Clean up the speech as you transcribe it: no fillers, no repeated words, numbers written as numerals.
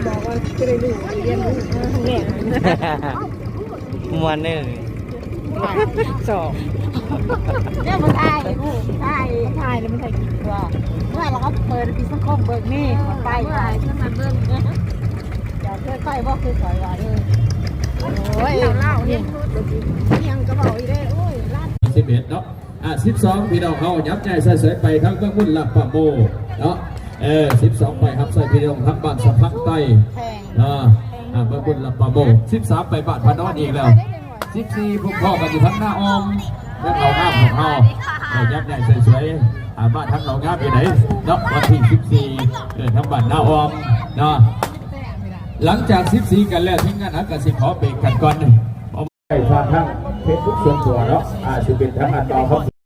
บอกว่าจะได้รู้เรียนรู้แง่มันนี่สอบเนี่ยมันถ่ายผู้ถ่ายแล้วมันถ่ายกินว่าเมื่อเราก็เปิดปีสังคมเบิกนี่มันไปขึ้นมาเบิ้งอย่าเคยไปว่าคือสอยว่าเลยโอ้ยเล่าเนี่ยยังกระบอกอีได้โอ้ยลาด11เนาะ12พี่น้องเขายับใจใส่ไปทั้งเบื้องบนหลักปะโมเนาะ12ไปครับใส่พี่น้องทั้งบ้านสะพักใต้เบื้องบนหลักปะโม13ไปบ้านพนอนอีกแล้ว14พวกพ่อกันอยู่ทั้งหน้าออมและเราหน้าของเขายับใจสวยๆบ้านทั้งเรางามอยู่ไหนเนาะวันที่14ทั้งบ้านหน้าออมเนาะหลังจาก14กันแล้วทิ้งงานอากาศขอเบรกกันก่อนไปทางเฟซบุ๊กส่วนตัวเนาะจะเป็นทางต่อครับ